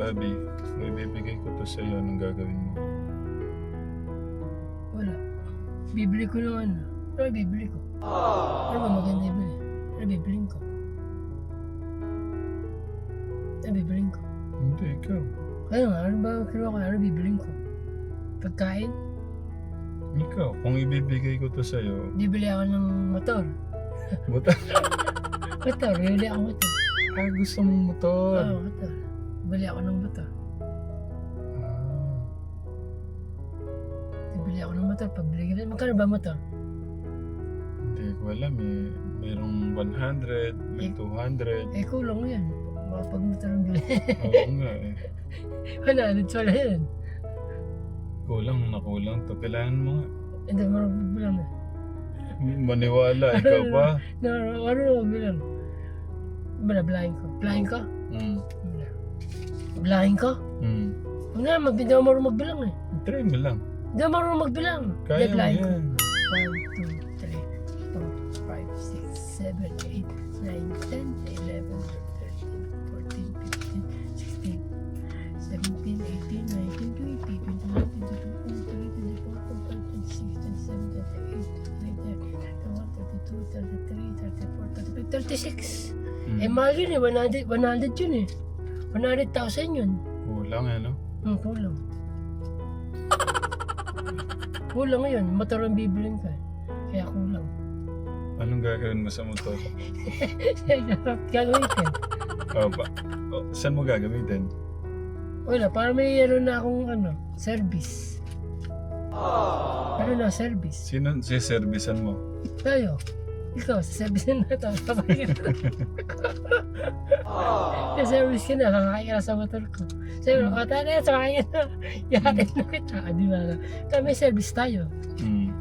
Bobby, may bibigay ko to sa'yo. Anong gagawin mo? Wala. Bibili ko ng ano. Ano bibili ko? Ano ba maganda ibili? Ano bibiliin ko? Ano bibiliin ko? Hindi, ikaw. Ano nga? Ano ba kinuha ko? Ano bibiliin ko? Pagkain? Ikaw, kung ibibigay ko to sa'yo, Bibili ako ng motor. motor. Motor. Bibili ako motor. Gusto mong motor. Oo, motor. Bibili ako ng motor. Ah, Bibili ako ng motor. Pagbili ko rin. Magkano ba motor? hindi ko alam eh. Merong 100, may 200. Eh, kulang yan. Pag motor ang bili. Oo nga eh. 100 pala yan. Kulang na kulang to. Kailangan mo nga. Hindi mo rin magbilang eh. Maniwala, ikaw pa. Ano na magbilang? Ba na blind ko? Blind ko? Mm. Blind ko? Mm. Huwag na, hindi ako marunong magbilang eh. Try mo lang. Hindi ako marunong magbilang. Kaya Hindi, mo blind ko. yan. 1, 2, 3, 4, 5, 6, 7, 8, 9, 10, 11, 12, 13, 14, 15, 16, 17, 18, 19, 20, 21, 22, 23, 24, 25, 26, 27, 28, 29, 30, 31, 32, 33, 34, 35, 36. Eh, mahal yun eh. 100 yun eh. 100,000 yun. Kulang ano? Kulang. Kulang yun. Motor ang bibilin ka. Kaya kulang. Anong gagawin mo sa motor? Gagawin. Saan mo gagamitin? Wala, para may na akong service. Na service. Sino si-servicean mo? Tayo. Ikaw, sa service na ito. Sa-service ka na, kakain ka na sa motor ko. Sabi mo, kata na yan, sakain ka na. Yakin na kita. Di ba? Kami service tayo.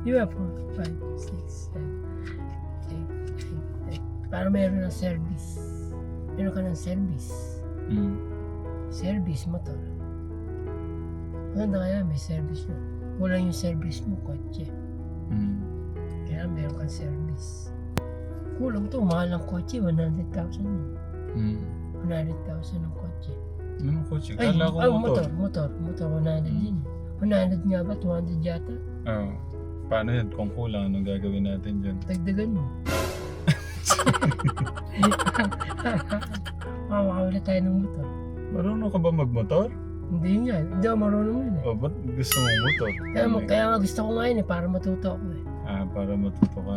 Di ba po? 5, 6, 7, 8, 9, 10. Para mayroon ng service. Meron ka ng service. Service motor. Maganda kaya may service mo. Kulang yung service mo, kotse. Kaya meron kang service. Kulang to, mahal ang kotse, 100,000 yun. 100,000 ang kotse. Anong kotse? Ay, Kala ko motor. motor, 100 din. 100 nga ba? 200 yata? Paano yan? Kung kulang, anong gagawin natin dyan? Dagdagan mo. Makakawala tayo ng motor. Marunong ka ba magmotor? Hindi nga, hindi ako marunong yun eh. Ba't gusto mong motor? Kaya nga gusto ko ngayon eh, para matuto ako eh. Para matuto ka.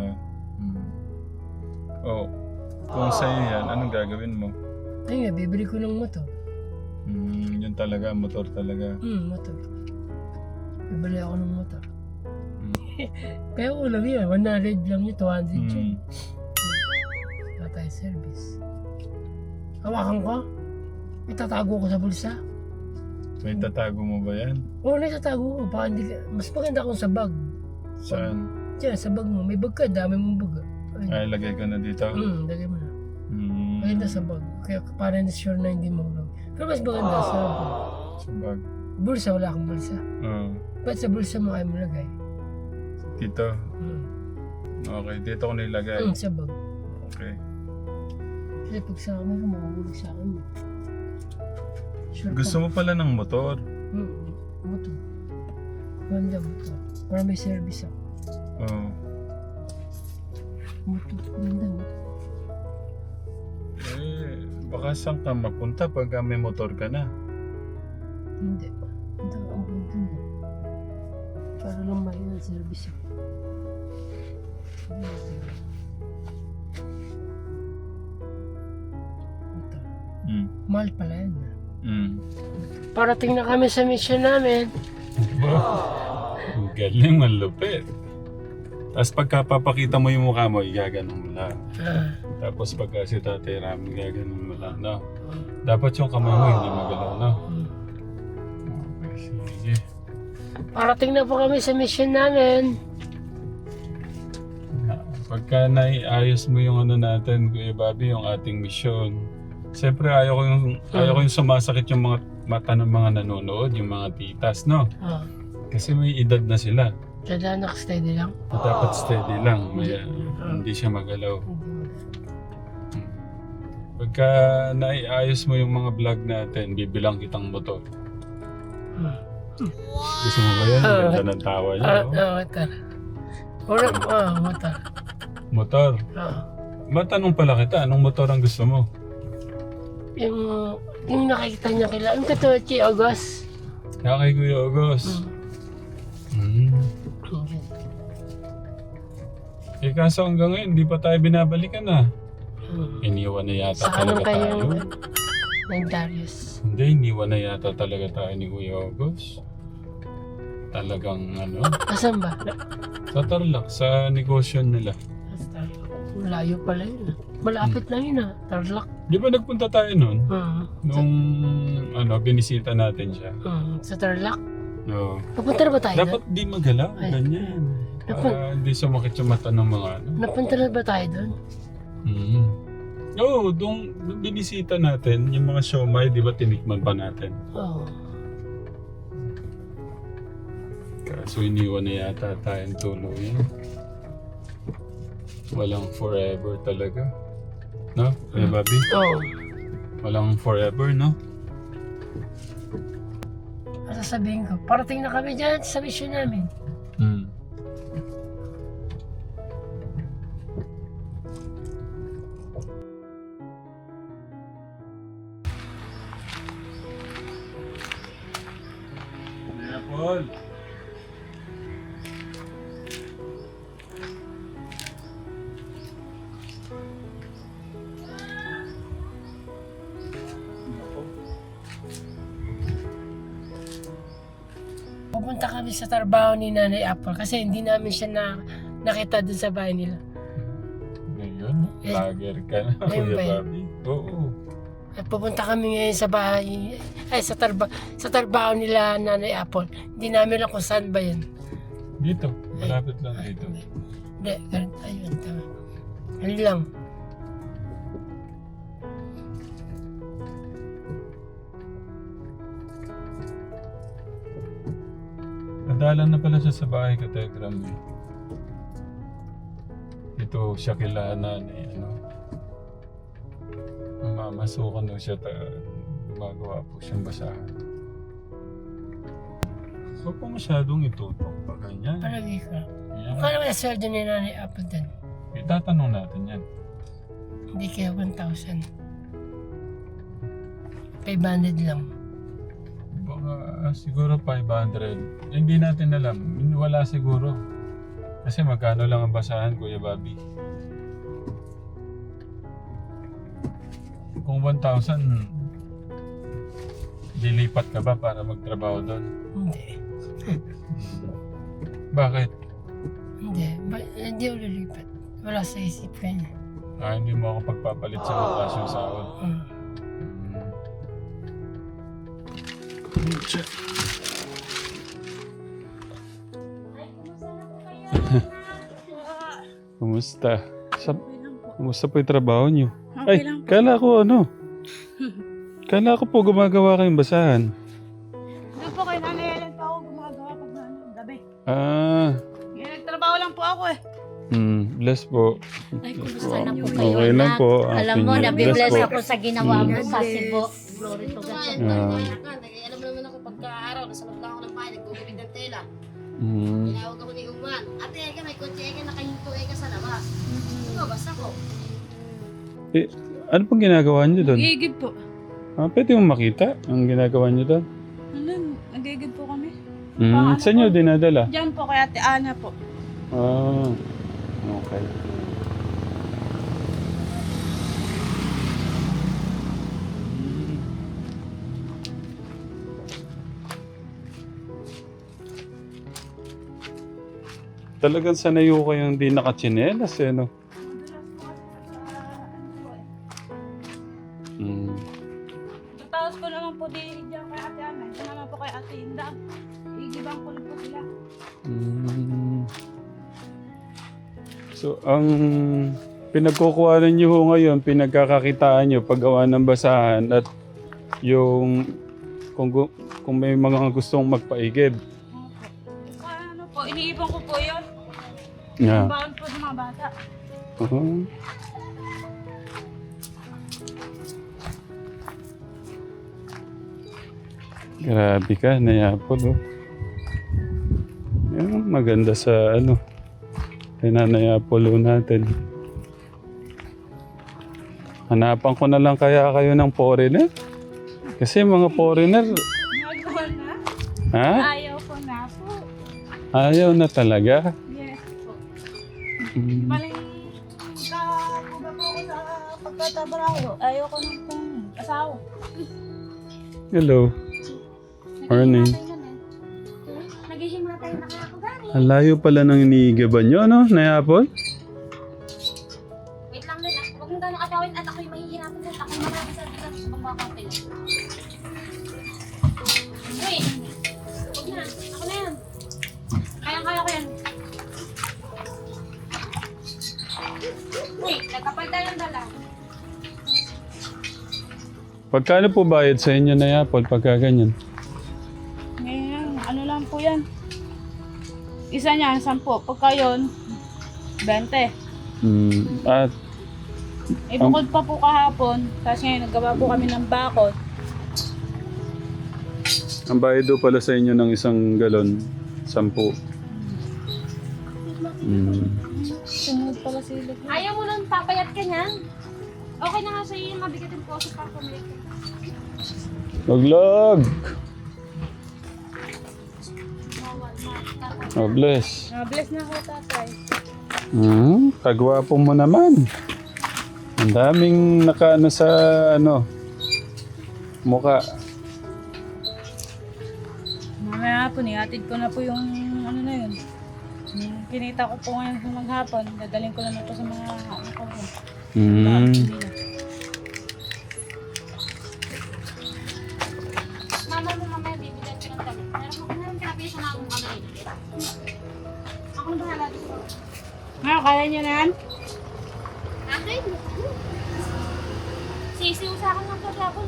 Kung sa'yo yan, anong gagawin mo? Ayun nga, bibili ko ng motor. Yun talaga, motor talaga. Motor. Bibili ako ng motor. Kaya ulang yun, 100 lang yun, 200 yun. Wala tayo service. Hawakan ko? Itatago ko sa bulsa? May tatago mo ba yan? Oo, natatago ko. Baka hindi ka, mas maganda kung sa bag. Saan? Diyan, sa bag mo. May bag ka, dami mong bag. Ay, lagay ka na dito? Lagay mo na. Maganda sa bag. Kaya para na sure na hindi mo hulog. Pero mas maganda sa bag. Sa bag? Bulsa, wala akong bulsa. Ba't sa bulsa mo ay mo lagay? Dito? Okay, dito ko nilagay. Sa bag. Okay. Kasi pag sa akin, makahulog sa akin. Sure Gusto mo pala ng motor? Motor. Ganda motor. Para may service ako. Motor. Ganda motor. Baka saan ka mapunta pag may motor ka na? Hindi. Ito ang ganda. Para lang may service ako. Motor. Mahal pala yan. Parating na kami sa mission namin. Galing, malupit. Tapos pagkapapakita mo yung mukha mo, igaganon mo lang. Tapos pagka si Tatay Ram, igaganon mo lang, no? Dapat yung kamay mo hindi magalaw, no? Okay, sige. Parating na po kami sa mission namin. Pagka naiayos mo yung natin, Kuya Bobby, yung ating mission, siyempre ayaw ko yung sumasakit yung mga mata ng mga nanonood, yung mga titas, no? Kasi may edad na sila. Kaya naka-steady lang? Dapat steady lang, hindi siya magalaw. Pag Pagka naiayos mo yung mga vlog natin, bibilang kitang motor. Gusto mo ba yan? Ganda ng tawa niya. Oh. Motor. Wala, motor. Motor. Matanong pala kita, anong motor ang gusto mo? Yung nakikita niya kila, yung katulad si August. Kay Kuya August. Eh kaso hanggang ngayon, hindi pa tayo binabalikan na. Iniwan na yata Sa anong talaga tayo. kayong ng Darius? Hindi, iniwan na yata talaga tayo ni Kuya August. Talagang ano, Asan ba? sa Tarlac, sa negosyo nila. Malayo pala yun. Malapit lang yun Tarlac. Di ba nagpunta tayo nun? Nung binisita natin siya. Sa Tarlac? No. Napunta na ba tayo Dapat di magalaw, Ay. ganyan. Para hindi sumakit yung mata ng mga ano. Napunta na ba tayo doon? Oo, nung binisita natin, yung mga siomay, di ba tinikman pa natin? Oo. Kaso iniwan na yata tayong tuluyan. Walang forever talaga. No? Kuya Bobby? Oo. Walang forever, no? Ang sasabihin ko, parating na kami dyan sa mission namin. Paul. Pupunta kami sa trabaho ni Nanay Apple kasi hindi namin siya nakita dun sa bahay nila. Ngayon, lager ka na, Ayun Kuya ba yun? Bobby. Oo. At pupunta kami ngayon sa bahay, sa trabaho nila Nanay Apple. Hindi namin alam kung saan ba yun. Dito, malapit lang dito. Hindi, ayun, tama. Ano lang. Nadalan na pala siya sa bahay ka, Telegram eh. Ito siya kila nanay, mamasukan daw siya, gumagawa po siyang basahan. Huwag po masyadong itutok pa ganyan. Palagi ka. Yan. Kala mo na sweldo ni Nanay Apple din. Itatanong natin yan. Hindi kaya 1,000. 500 lang. Baka siguro 500. Hindi natin alam. Wala siguro. Kasi magkano lang ang basahan, Kuya Bobby? Kung 1,000, lilipat ka ba para magtrabaho doon? Hindi. Bakit? Hindi ako lilipat. Wala sa isip ko yun. Hindi mo ako pagpapalit sa mataas yung sahod. Kumusta? Kumusta po yung trabaho niyo? Okay lang po. Kala ko Kala ko po gumagawa kayong basahan. Doon po kay Nanay Helen pa ako gumagawa pag gabi. Nagtrabaho lang po ako eh. Bless po. Ay, kumusta na po kayo, Okay lang anak? po. Alam Happy mo, New Year. nabibless Bless po. ako sa ginawa mo sa Cebu. Glory to God. Alam naman ako pagka-araw, nasa loob lang ako ng bahay, nagugupit ng tela. Mm. Tinawag ako ni Uman. Ate, Eka, may kotse Eka, nakahinto Eka sa labas. Lumabas ako. Ano pong ginagawa niyo doon? Nagigid po. Pwede mong makita ang ginagawa niyo doon? Nagigid po kami. Saan niyo dinadala? Diyan po kay Ate Ana po. Okay. Talagang sanay ko kayong di nakatsinelas eh, no? Tapos ko naman po diyan kay Ate Ana. Diyan naman po kay Ate Inda. Igibang ko po sila. So, ang pinagkukuhanan niyo ho ngayon, pinagkakakitaan niyo paggawa ng basahan at yung kung may mga gustong magpaigib. Ano po, iniipon ko po yun. Yeah. Baon po sa mga bata. Grabe ka, Nayapol, oh. Yan, maganda sa ano. Kay Nanay Apollo natin. Hanapan ko na lang kaya kayo ng foreigner. Kasi mga foreigner, Ayaw na. ha? Ayaw ko na po. Ayaw na talaga. Yes po. Mm. Maling kapuga po ako sa pagtatrabaho. Ayaw ko nang pong asawa. Hello. Morning. Naghihimatay na kaya ako gani. Ang layo pala ng iniigaban nyo, no? Nayapol? Wait lang nila. Huwag mong ganong atawin at ako'y mahihirapan dahil ako'y marami sa bigat sa pambakang pila. Wait. Huwag na. Ako na yan. Kaya ko yan. Wait. Nagkapal tayo ng dala. Pagkano po bayad sa inyo, Nayapol, pagka ganyan? Ngayon, ano lang po yan. Isa niya, 10. Pagka yun, 20. At Bukod pa po kahapon, kasi ngayon naggawa po kami ng bakod. ang bayad do pala sa inyo ng isang galon, 10. Sunod pala sila. Ayaw mo lang papayat ka niyan. Okay na nga sa'yo yung mabigat yung poso para pumalik. Maglog! Oh, bless. Bless na ako, tatay. Kagwapo mo naman. Ang daming nakaano sa ano, mukha. Mamaya po, nihatid ko na po yung ano na yun. Yung kinita ko po ngayon sa maghapon, dadaling ko na po sa mga ano ko. Mama mo mamaya bibigyan ko ng damit. Meron mo kung pinapisa na akong kamay. Ako na bahala dito. Kaya niyo na yan? Akin? Sisiw sa akin ng pagkapon.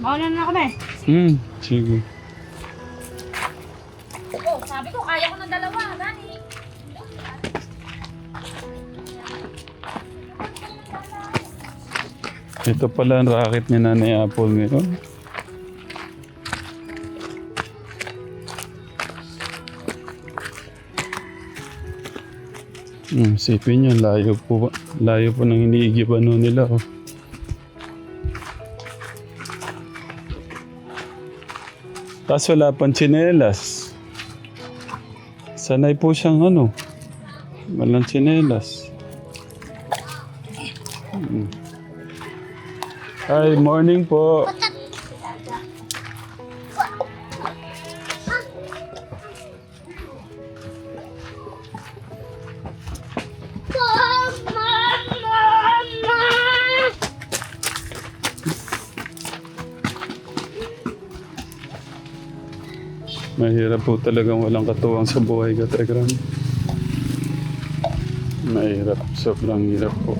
Mauna na ako na eh. Sige. Oh, sabi ko, kaya ko ng dalawa, Dani. Ito pala ang racket ni Nanay Apple ngayon. Sipin nyo, layo po ng iniigiban nun nila. Oh. Tapos wala pang tsinelas. Sanay po siyang ano, walang tsinelas. Hi, morning po. Mahirap po talagang walang katuwang sa buhay ka, Tegram. Mahirap, sobrang hirap po.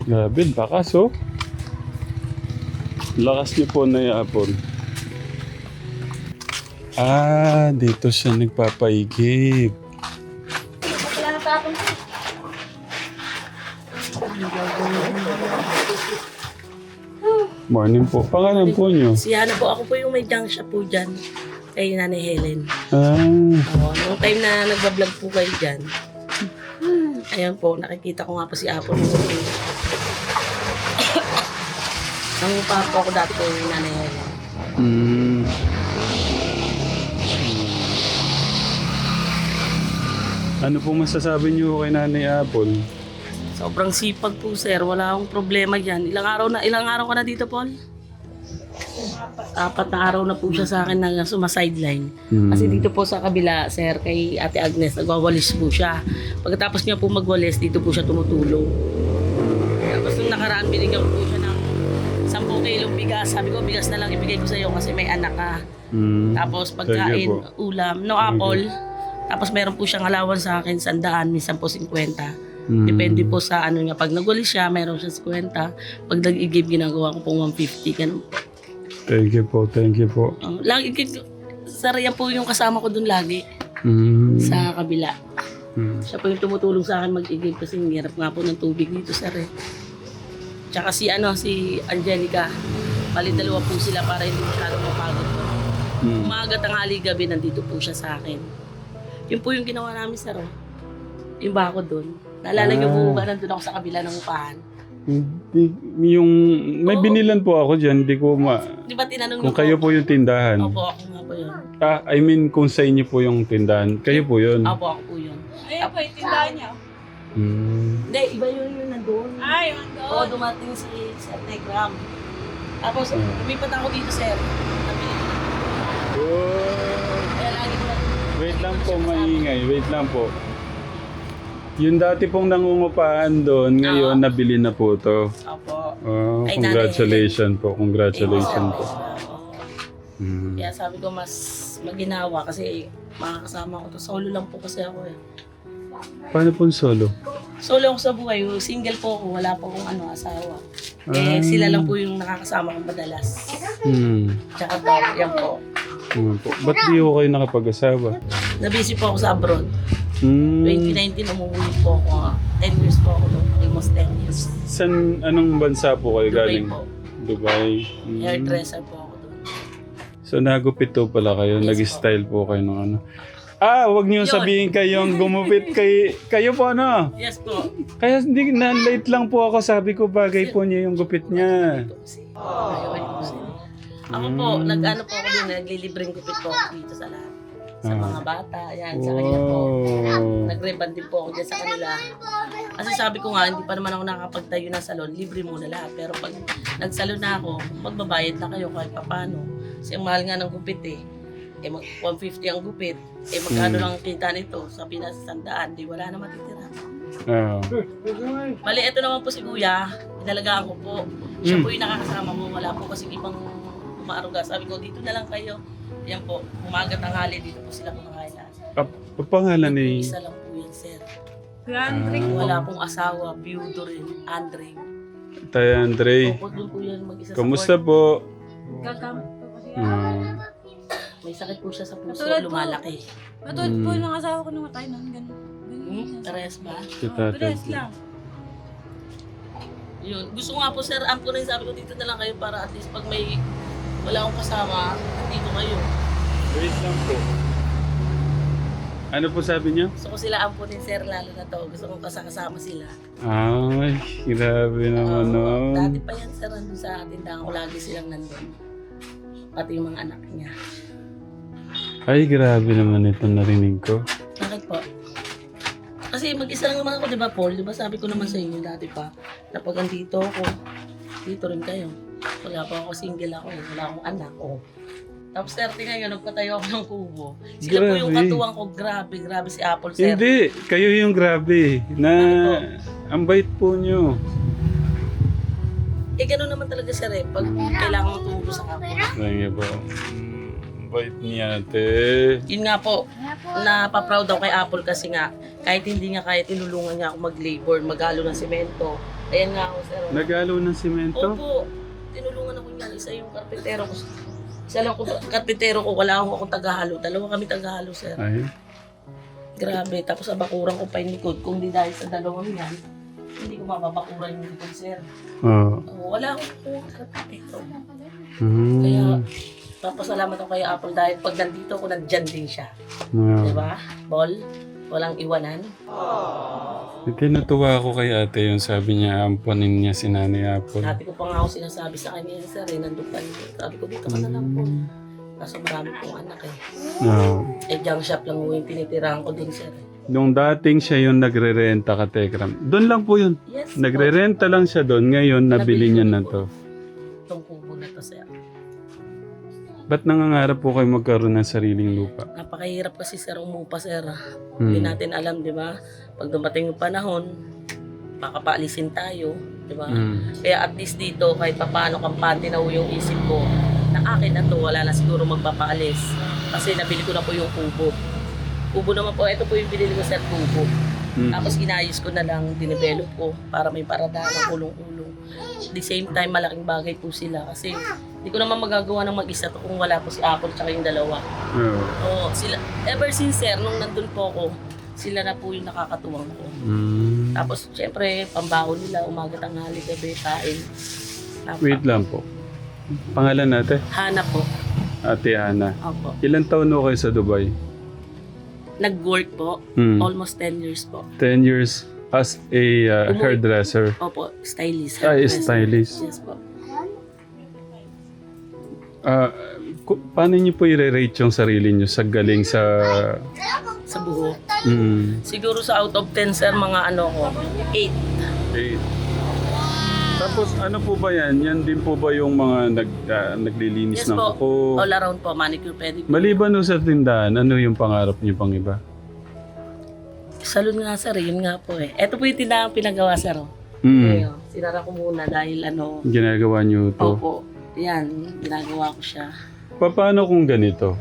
Grabe, bakas oh. Lakas niyo po na yapon. Dito siya nagpapaigib. Wala na tapon ko. Morning po. Pangalan po niyo? Si Hana po, ako po yung may junk shop po dyan kay Nanay Helen. Noong time na nagbablog po kayo dyan, ayan po, nakikita ko nga po si Apple. Ang papa ko dati po yung Nanay Helen. Ano po masasabi niyo kay Nanay Apple? Sobrang sipag po sir, wala akong problema dyan. Ilang araw ka na dito, Paul? 4 na araw na po siya sa akin na sumasideline. Kasi dito po sa kabila, sir, kay Ate Agnes, nagwawalis po siya. Pagkatapos niya po magwalis, dito po siya tumutulong. Tapos nung nakaraan, binigyan ko po siya ng 10 kilong bigas. Sabi ko, bigas na lang ibigay ko sa iyo kasi may anak ka. Tapos pagkain, ulam, no apple. Tapos meron po siyang alawan sa akin, 100, minsan po 50. Depende po sa ano niya. Pag nagwalis siya, meron siya 50. Pag nag-i-give, ginagawa ko pong 150. Ganun po. Thank you po, thank you po. Lagi, sir, yan po yung kasama ko dun lagi. Sa kabila. Siya po yung tumutulong sa akin mag-igib kasi hirap nga po ng tubig dito, sir. Tsaka si Angelica. Bali dalawa po sila para hindi masyadong mapagod po. Umaga, tanghali, gabi, nandito po siya sa akin. Yun po yung ginawa namin, sir. Yung bako doon. Naalala niyo po ba nandun ako sa kabila ng upahan? Yung may binilan po ako dyan, di ko Di ba tinanong kung niyo kayo po yung tindahan. Opo, ako nga po yun. I mean kung sa inyo po yung tindahan, kayo po yun. Opo, ako po yun. Ayun po, yung tindahan niya. Hindi, iba yun yung nandun. Ay, yun Oo, doon. dumating si Sir Tegram. Tapos, lumipat ako dito, sir. Nabili ko na. Kaya lagi ko na. Wait lang po, maingay. Wait lang po. Yung dati pong nangungupahan doon, ngayon nabili na po to. Opo. Oh, Ay, congratulations po, congratulations po. Kaya sabi ko mas maginawa kasi makakasama ko to. Solo lang po kasi ako eh. Paano pong solo? Solo ako sa buhay. Single po ako. Wala po akong asawa. Eh, sila lang po yung nakakasama kong madalas. Tsaka po, yan po. Ba't di ko kayo nakapag-asawa? Nabisi po ako sa abroad. 2019 umuwi po ako. 10 years po ako doon. Almost 10 years. Anong bansa po kayo Dubai galing? po. Dubai. Hairdresser po ako doon. So nagupit po pala kayo, nag-style po kayo ng ano. Wag niyo Yun. sabihin kayong gumupit kayo po ano. Yes po. Kaya hindi na late lang po ako, sabi ko bagay po niya yung gupit niya. Ako po, nag-ano po ako din, naglilibreng gupit po ako dito sa lahat. Sa mga bata, yan, sa kanya po. Nag-reband din po ako dyan sa kanila. Kasi sabi ko nga, hindi pa naman ako nakakapagtayo ng salon, libre muna lahat. Pero pag nagsalon na ako, magbabayad na kayo kahit papano. Kasi ang mahal nga ng gupit eh. 150 ang gupit. Magkano lang kita nito? Sabi na sa 100, di wala na matitira. Bali, ito naman po si Kuya, inalagaan ko po. Siya po yung nakakasama mo, wala po kasi ibang umaaruga. Sabi ko, dito na lang kayo. Yan po, umaga tanghali, dito po sila kumakain lahat. Pangalan ni... Isa lang po yan, sir. Grandrick. Wala pong asawa, biyudo rin, Andre. Tayo Andre. Opo, doon po yan mag-isa sa Kamusta court. po? Gagamit po kasi. May sakit po siya sa puso, Katulad po. lumalaki. Matulad po ng asawa ko nung matay nun. Ganun. Parehas ba? Si tatay. Dress lang. Yun. Gusto nga po, sir, ampo rin sabi ko dito na lang kayo para at least pag may wala akong kasama, dito kayo. Wait lang po. Ano po sabi niyo? Gusto ko sila ampo din, sir, lalo na to. Gusto kong kasama sila. Ay, grabe naman nun. Dati pa yan, sir, nandun sa tindahan ko, lagi silang nandun. Pati yung mga anak niya. Ay, grabe naman ito narinig ko. Bakit po? Kasi mag-isa lang naman ako, di ba, Paul? Di ba sabi ko naman sa inyo dati pa, na pag andito ako, dito rin kayo. Wala pa ako, single ako, wala akong anak ko. Tapos 30 ngayon, nagpatayo ako ng kubo. Sila po yung Grabe. katuwang ko, grabe si Apple, sir. Hindi, kayo yung grabe. Na, ang bait po niyo. Eh, gano'n naman talaga, sir, eh. Pag kailangan mo tumulong sa kapwa. Thank you po. Bait ni ate. Yun nga po, napaproud ako kay Apple kasi nga, kahit hindi nga kaya tinulungan niya ako mag-labor, maghalo ng semento. Ayan nga ako, sir. Nagalo ng simento? Opo, tinulungan ako niyan. Isa yung karpentero ko. Isa lang ko, karpentero ko, wala akong tagahalo. Dalawa kami tagahalo, sir. Ay, Grabe, tapos abakuran ko pa yung likod. Kung di dahil sa dalawang yan, hindi ko mababakuran yung likod, sir. oo. Wala akong karpentero. Mm. Kaya, papasalamat ako kay Apple dahil pag nandito ako, nandyan din siya. Wow. Diba? Ball, walang iwanan. Tinutuwa ako kay ate yung sabi niya, amponin niya si Nanay Apple. Dati ko pa nga ako sinasabi sa kanya, sir, nandun pa yun. Sabi ko, dito ka na lang po. Kaso marami pong anak eh. Oo. Junk shop lang yung tinitirahan ko dun, sir. Nung dating siya yung nagre-renta ka, Tekram. Doon lang po yun. Yes, Nagre-renta lang siya doon. Ngayon, nabili niya na to. itong kubo na to, sir. Ba't nangangarap po kayo magkaroon ng sariling lupa? Napakahirap kasi, sir, umupa, sir. Hindi natin alam, di ba? Pag dumating yung panahon, makapaalisin tayo, di ba? Kaya at least dito, kahit papaano kampante na yung isip ko, na akin na to, wala na siguro magpapaalis. Kasi nabili ko na po yung kubo. Kubo naman po, ito po yung binili ko, sir, kubo. Tapos inayos ko na lang, dinevelop ko para may parada ng ulong-ulong. At the same time, malaking bagay po sila kasi hindi ko naman magagawa ng mag-isa to kung wala po si Apple tsaka yung dalawa. Oo. Oo, sila, ever since sir, nung nandun po ako, sila na po yung nakakatuwang ko. Tapos, syempre, pambaon nila, umaga, tanghali, gabi, kain. Wait lang po. Pangalan natin? Hana po. Ate Hana. Opo. Ilan taon na kayo sa Dubai? Nag-work po, almost 10 years po. 10 years as a hairdresser. Opo, stylist. Ay, hairdresser. stylist. Yes po. Paano niyo po i-rate yung sarili niyo sa galing sa... Sa buhok. Siguro Siguro sa out of 10, sir, mga ano ko, 8. 8. Tapos ano po ba yan? Yan din po ba yung mga naglilinis Yes ng po. kuko? All around po, manicure, pedicure. Maliban no sa tindahan, ano yung pangarap niyo pang iba? Salon nga, sir, yun nga po eh. Ito po yung tindahan pinagawa, sir. Oh. Mm. Ngayon, sinara ko muna dahil ano, Ginagawa niyo to. opo, yan, ginagawa ko siya. Paano kung ganito?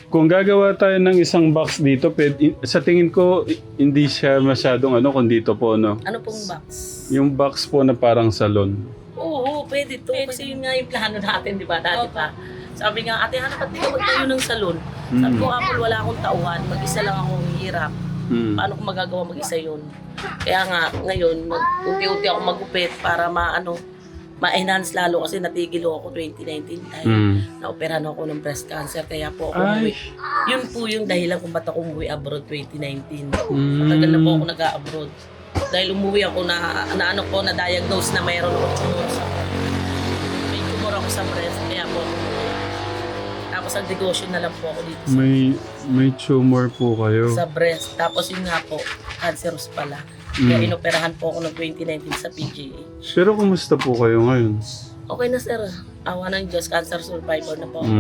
Kung gagawa tayo ng isang box dito, sa tingin ko, hindi siya masyadong kung dito po, no? Ano pong box? Yung box po na parang salon. Oo, pwede to. Kasi yun nga yung plano natin, di ba? Dati pa. Sabi nga, ate, hanap ba't di ka magtayo ng salon? Sabi ko, Apple, wala akong tauhan. Mag-isa lang akong hirap. Paano ko magagawa mag-isa yun? Kaya nga, ngayon, unti-unti ako magupit para ma-enhance lalo kasi natigil ako 2019 dahil naoperahan ako ng breast cancer. Kaya po ako umuwi. Yun po yung dahilan kung ba't ako umuwi abroad 2019. Matagal na po ako nag-abroad. Dahil umuwi ako na-diagnose na mayroon ako tumor sa may tumor ako sa breast. Kaya po tapos ang negosyo na lang po ako dito sa, May tumor po kayo. sa breast. Tapos yun nga po, cancerous pala. Kaya inoperahan po ako noong 2019 sa PGH. Pero kumusta po kayo ngayon? Okay na sir. Awa ng Diyos, cancer survivor na po ako.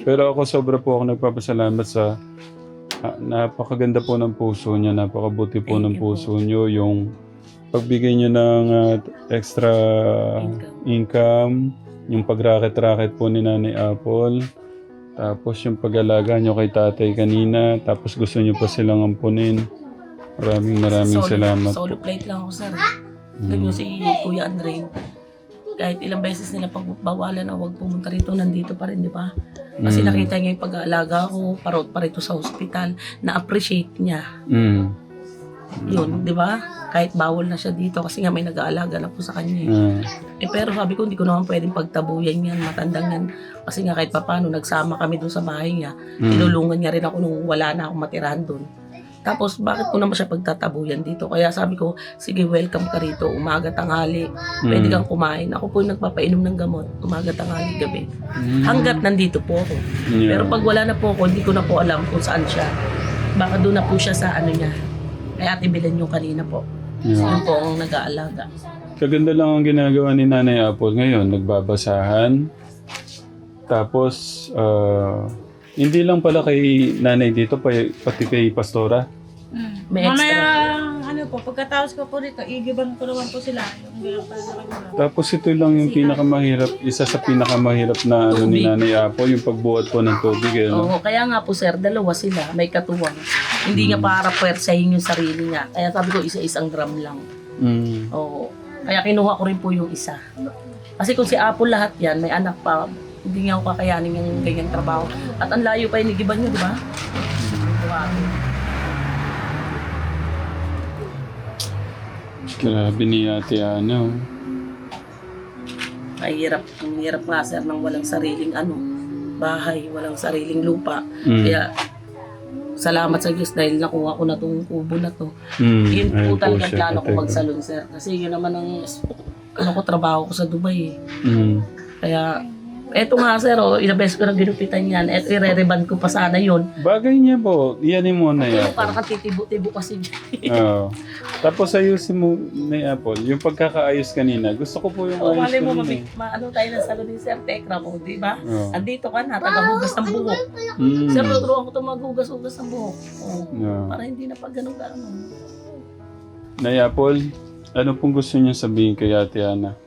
Pero ako sobra po ako nagpapasalamat sa napakaganda po ng puso niya, napakabuti po ng puso niyo, yung pagbigay niyo ng extra income, yung pagraket-raket po ni Nanay Apple, tapos yung pag-alaga niyo kay tatay kanina, tapos gusto niyo pa silang ampunin. Maraming salamat po. Solo plate lang ako sir. Ganyan si Kuya Andre. Kahit ilang beses nila pagbawalan na huwag pumunta rito, nandito pa rin, di ba? Kasi nakita niya yung pag-aalaga ko, parot pa rito sa hospital, na-appreciate niya. Yun, di ba? Kahit bawal na siya dito kasi nga may nag-aalaga na po sa kanya. Pero sabi ko, hindi ko naman pwedeng pagtabuyan yan, matandang yan. Kasi nga kahit papano, nagsama kami doon sa bahay niya. Tinulungan niya rin ako nung wala na akong matirahan doon. Tapos, bakit ko naman siya pagtatabuyan dito? Kaya sabi ko, sige, welcome ka rito. Umaga, tanghali. Pwede kang kumain. Ako po yung nagpapainom ng gamot. Umaga, tanghali, gabi. Hanggat nandito po ako. Pero pag wala na po ako, hindi ko na po alam kung saan siya. Baka doon na po siya sa niya. Kaya Ate Belen yung kanina po. Yun po ang nag-aalaga. Kaganda lang ang ginagawa ni Nanay Apple ngayon. Nagbabasahan. Tapos, hindi lang pala kay nanay dito, pati kay Pastora. May extra. Mamaya, pagkatapos ko po dito, igiban ko naman po sila. Yung ganyan pala sa kanila. Tapos ito lang yung pinakamahirap, isa sa pinakamahirap na ni Nanay Apple, yung pagbuhat po ng tubig. Oo, kaya nga po sir, dalawa sila, may katuwang. Hindi nga para puwersahin yung sarili niya. Kaya sabi ko, isa-isang drum lang. Oo. Kaya kinuha ko rin po yung isa. Kasi kung si Apple lahat yan, may anak pa, hindi nga ako kakayanin yung ganyang trabaho. At ang layo pa yung nigiban nyo, di ba? Grabe ni Ate Ana. Mahirap nga sir nang walang sariling bahay, walang sariling lupa. Kaya salamat sa Diyos dahil nakuha ko na tong kubo na to. Yun po talaga plano ko magsalon sir. Kasi yun naman ang trabaho ko sa Dubai. Kaya eto nga sir, inabes ko ng ginupitan yan. Eto, i-re-reband ko pa sana yun. Bagay niya po, iyanin mo na Pero yan. parang titibo-tibo kasi dyan. Oo. Tapos ayusin mo na Apple, yung pagkakaayos kanina, gusto ko po yung ayos Mali mo, kanina. tayo ng salon ni Sir Tekra mo, di ba? Oo. Andito ka na, tagahugas ng buhok. Sir, tuturuan ko ito maghugas-hugas ng buhok. Para hindi na pag ganun-ganun. Nay Apple, ano pong gusto niyo sabihin kay Ate Ana?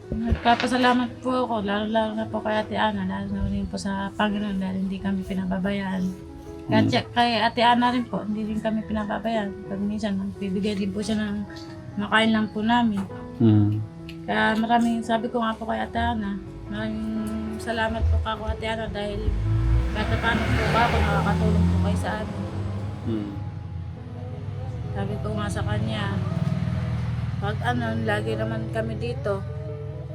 Nagpapasalamat po ako, lalo-lalo na po kay Ate Ana, lalo na rin po sa Panginoon dahil hindi kami pinababayaan. Kaya kay Ate Ana rin po, hindi rin kami pinapabayaan. Pag minsan, bibigay din po siya ng makain lang po namin. Mm. Kaya sabi ko nga po kay Ate Ana, maraming salamat po ako Ate Ana dahil kahit na paano po ako nakakatulong po kayo sa amin. Mm. Sabi ko nga sa kanya, pag lagi naman kami dito,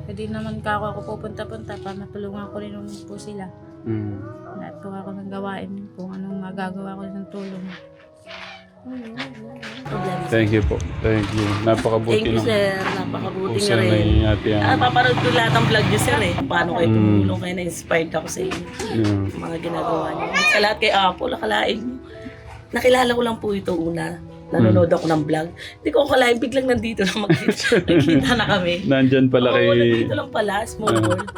pwede naman ako pupunta-punta para matulungan ko rin po sila. Mm. Lahat po ako ng gawain kung anong magagawa ko ng tulong. Problema. Thank you po. Thank you. Napakabuti Thank you, ng sir. Napakabuti puso nyo rin. ni Ate Ana. Papanood ko lahat ng vlog nyo, sir eh. Paano kayo tumulong, kaya na-inspired ako sa inyo. Yeah. Mga ginagawa nyo. Sa lahat kay Apple, nakalain nyo. Nakilala ko lang po ito una. Nanonood ako ng vlog. Hindi ko akalain, biglang nandito na magkita na kami. Nandyan pala Oo, kay... nandito lang pala, small world.